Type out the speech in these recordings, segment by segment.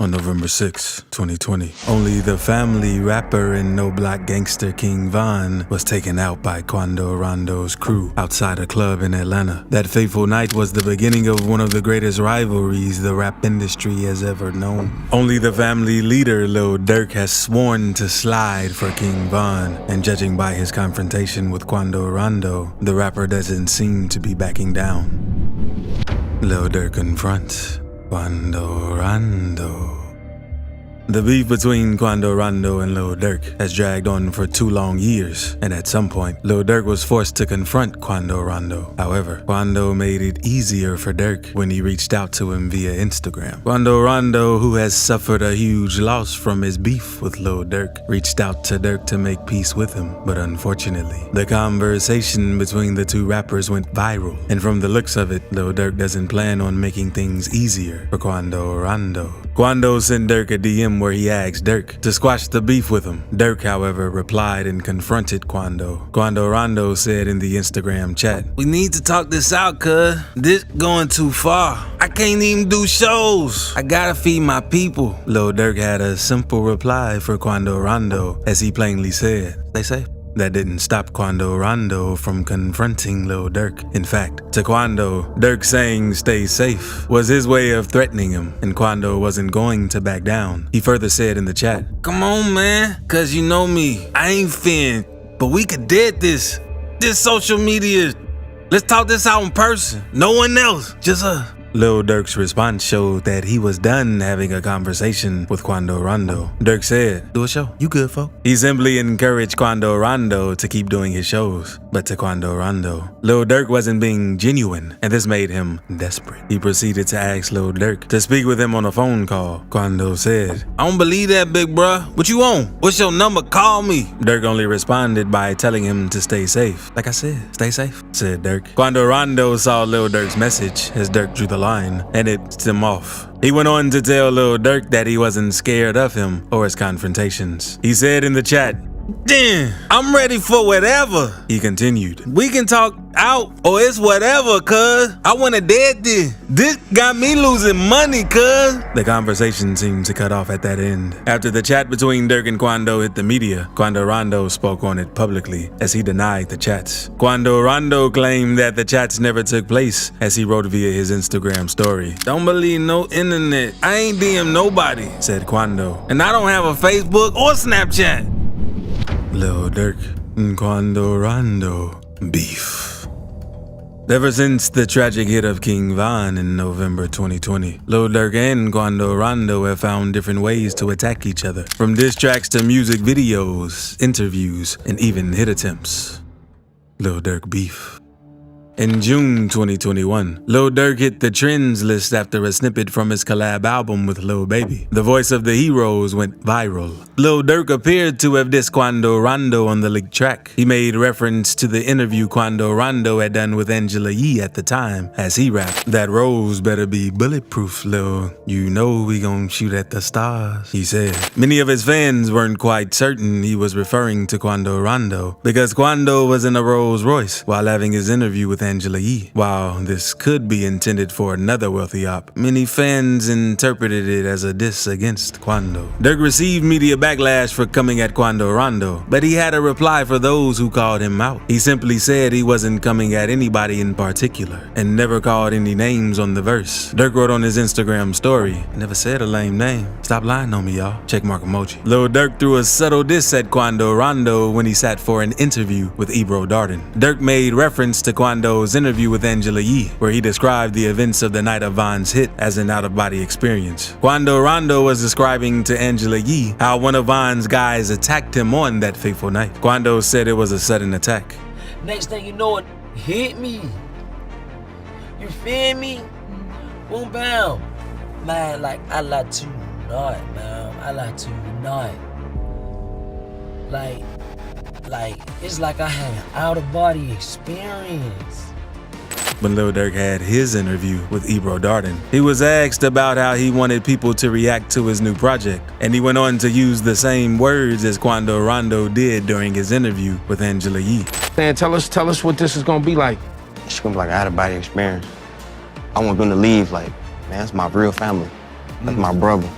On November 6, 2020, only the family rapper and no black gangster King Von was taken out by Quando Rondo's crew outside a club in Atlanta. That fateful night was the beginning of one of the greatest rivalries the rap industry has ever known. Only the family leader, Lil Durk, has sworn to slide for King Von, and judging by his confrontation with Quando Rondo, the rapper doesn't seem to be backing down. Lil Durk confronts Quando Rondo. The beef between Quando Rondo and Lil Durk has dragged on for 2 long years, and at some point, Lil Durk was forced to confront Quando Rondo. However, Quando made it easier for Durk when he reached out to him via Instagram. Quando Rondo, who has suffered a huge loss from his beef with Lil Durk, reached out to Durk to make peace with him, but unfortunately, the conversation between the 2 rappers went viral, and from the looks of it, Lil Durk doesn't plan on making things easier for Quando Rondo. Quando sent Durk a DM where he asked Durk to squash the beef with him. Durk, however, replied and confronted Quando. Quando Rondo said in the Instagram chat, "We need to talk this out, cuz this going too far. I can't even do shows. I gotta feed my people." Lil Durk had a simple reply for Quando Rondo, as he plainly said, "Stay safe." That didn't stop Quando Rondo from confronting Lil Durk. In fact, to Quando, Durk saying "stay safe" was his way of threatening him, and Quando wasn't going to back down. He further said in the chat, "Come on, man, cause you know me. I ain't fin, but we could dead this. This social media. Let's talk this out in person. No one else, just us." Lil Durk's response showed that he was done having a conversation with Quando Rondo. Durk said, "Do a show. You good, folk?" He simply encouraged Quando Rondo to keep doing his shows. But to Quando Rondo, Lil Durk wasn't being genuine, and this made him desperate. He proceeded to ask Lil Durk to speak with him on a phone call. Quando said, "I don't believe that, big bruh. What you want? What's your number? Call me." Durk only responded by telling him to stay safe. "Like I said, stay safe," said Durk. Quando Rondo saw Lil Durk's message as Durk drew the line, and it tipped him off. He went on to tell Lil Durk that he wasn't scared of him or his confrontations. He said in the chat, "Damn, I'm ready for whatever." He continued, "We can talk out or it's whatever, cuz I wanna dead this. This got me losing money, cuz." The conversation seemed to cut off at that end. After the chat between Durk and Quando hit the media, Quando Rondo spoke on it publicly as he denied the chats. Quando Rondo claimed that the chats never took place, as he wrote via his Instagram story. "Don't believe no internet. I ain't DM nobody," said Quando. "And I don't have a Facebook or Snapchat." Lil Durk and Quando Rondo beef. Ever since the tragic hit of King Von in November 2020, Lil Durk and Quando Rondo have found different ways to attack each other, from diss tracks to music videos, interviews, and even hit attempts. Lil Durk beef. In June 2021, Lil Durk hit the trends list after a snippet from his collab album with Lil Baby. The Voice of the Heroes went viral. Lil Durk appeared to have dissed Quando Rondo on the leaked track. He made reference to the interview Quando Rondo had done with Angela Yee at the time, as he rapped, "That rose better be bulletproof, Lil. You know we gon' shoot at the stars," he said. Many of his fans weren't quite certain he was referring to Quando Rondo, because Quando was in a Rolls Royce while having his interview with Angela Yee. While this could be intended for another wealthy op, many fans interpreted it as a diss against Quando. Durk received media backlash for coming at Quando Rondo, but he had a reply for those who called him out. He simply said he wasn't coming at anybody in particular, and never called any names on the verse. Durk wrote on his Instagram story, "Never said a lame name. Stop lying on me, y'all." Checkmark emoji. Lil Durk threw a subtle diss at Quando Rondo when he sat for an interview with Ebro Darden. Durk made reference to Quando's interview with Angela Yee, where he described the events of the night of Von's hit as an out-of-body experience. Quando Rondo was describing to Angela Yee how one of Von's guys attacked him on that fateful night. Quando said it was a sudden attack. "Next thing you know, it hit me. You feel me? Boom, bam. Man, like, I lied to you not, man. I lied to you not. Like, it's like I had an out-of-body experience." When Lil Durk had his interview with Ebro Darden, he was asked about how he wanted people to react to his new project, and he went on to use the same words as Quando Rondo did during his interview with Angela Yee. Man, tell us what this is gonna be like. It's gonna be like an out-of-body experience. I want them to leave like, man, that's my real family. That's my brother.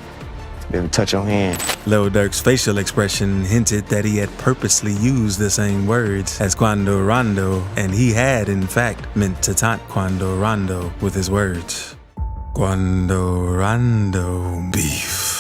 Baby, touch your hand. Lil Durk's facial expression hinted that he had purposely used the same words as Quando Rondo, and he had, in fact, meant to taunt Quando Rondo with his words. Quando Rondo beef.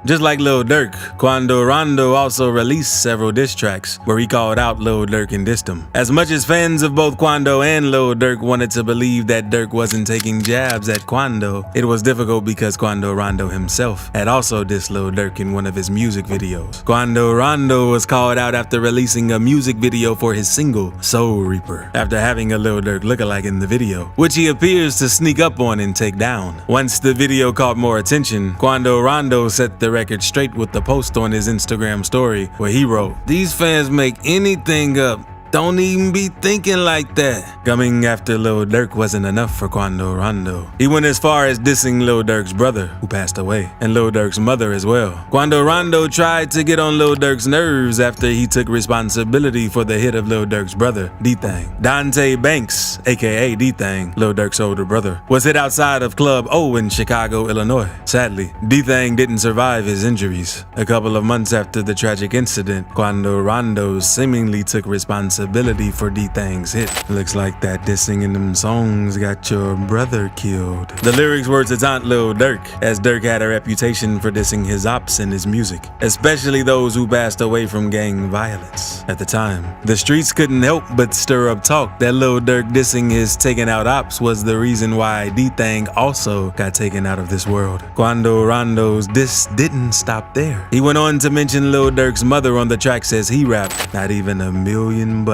Just like Lil Durk, Quando Rondo also released several diss tracks where he called out Lil Durk and dissed him. As much as fans of both Quando and Lil Durk wanted to believe that Durk wasn't taking jabs at Quando, it was difficult because Quando Rondo himself had also dissed Lil Durk in one of his music videos. Quando Rondo was called out after releasing a music video for his single, Soul Reaper, after having a Lil Durk lookalike in the video, which he appears to sneak up on and take down. Once the video caught more attention, Quando Rondo set the record straight with the post on his Instagram story where he wrote, "These fans make anything up. Don't even be thinking like that." Coming after Lil Durk wasn't enough for Quando Rondo. He went as far as dissing Lil Durk's brother, who passed away, and Lil Durk's mother as well. Quando Rondo tried to get on Lil Durk's nerves after he took responsibility for the hit of Lil Durk's brother, D-Thang. Dante Banks, aka D-Thang, Lil Durk's older brother, was hit outside of Club O in Chicago, Illinois. Sadly, D-Thang didn't survive his injuries. A couple of months after the tragic incident, Quando Rondo seemingly took responsibility for D-Thang's hit. Looks like that dissing in them songs got your brother killed. The lyrics were to taunt Lil Durk, as Durk had a reputation for dissing his ops in his music, especially those who passed away from gang violence. At the time, the streets couldn't help but stir up talk that Lil Durk dissing his taken out ops was the reason why D-Thang also got taken out of this world. Quando Rondo's diss didn't stop there. He went on to mention Lil Durk's mother on the track as he rapped, "Not even $1 million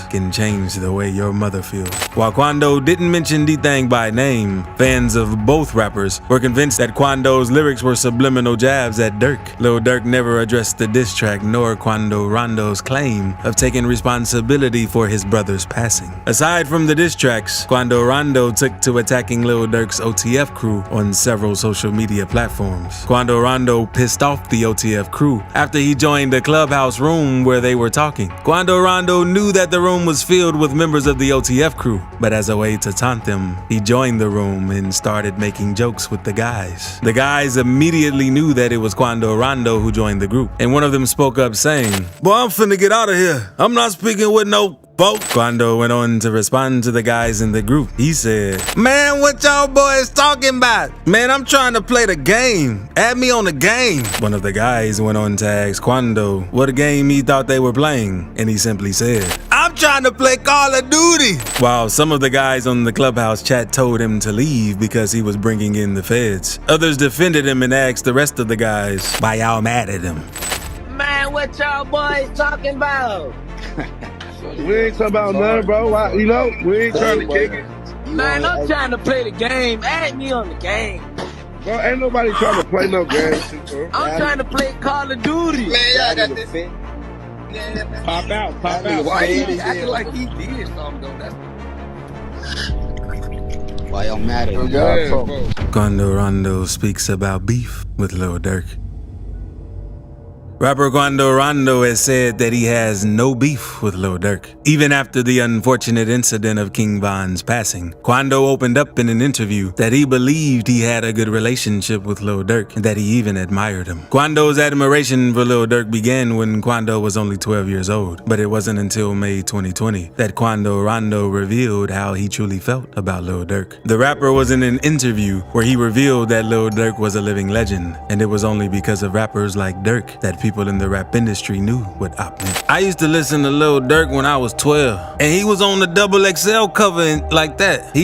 can change the way your mother feels." While Quando didn't mention D-Thang by name, fans of both rappers were convinced that Quando's lyrics were subliminal jabs at Durk. Lil Durk never addressed the diss track nor Quando Rondo's claim of taking responsibility for his brother's passing. Aside from the diss tracks, Quando Rondo took to attacking Lil Durk's OTF crew on several social media platforms. Quando Rondo pissed off the OTF crew after he joined the clubhouse room where they were talking. Quando Rondo knew that the room was filled with members of the OTF crew, but as a way to taunt them, he joined the room and started making jokes with the guys. The guys immediately knew that it was Quando Rondo who joined the group, and one of them spoke up saying, "Boy, I'm finna get out of here. I'm not speaking with no folk." Quando went on to respond to the guys in the group. He said, "Man, what y'all boys talking about? Man, I'm trying to play the game. Add me on the game." One of the guys went on to ask Quando what game he thought they were playing, and he simply said, "I'm trying to play Call of Duty." While some of the guys on the clubhouse chat told him to leave because he was bringing in the feds, others defended him and asked the rest of the guys why y'all mad at him. Man, what y'all boys talking about? We ain't talking about nothing, bro. We ain't trying to kick it. Man, I'm trying to play the game. Add me on the game. Bro, ain't nobody trying to play no games, bro. I'm trying to play Call of Duty. Man, y'all got this. Pop out. Why he acting like he did something though? That's why y'all mad at him. Yeah, bro. Quando Rondo speaks about beef with Lil Durk. Rapper Quando Rondo has said that he has no beef with Lil Durk. Even after the unfortunate incident of King Von's passing, Quando opened up in an interview that he believed he had a good relationship with Lil Durk and that he even admired him. Quando's admiration for Lil Durk began when Quando was only 12 years old, but it wasn't until May 2020 that Quando Rondo revealed how he truly felt about Lil Durk. The rapper was in an interview where he revealed that Lil Durk was a living legend, and it was only because of rappers like Durk that people in the rap industry knew what op meant. "I used to listen to Lil Durk when I was 12, and he was on the XXL cover like that.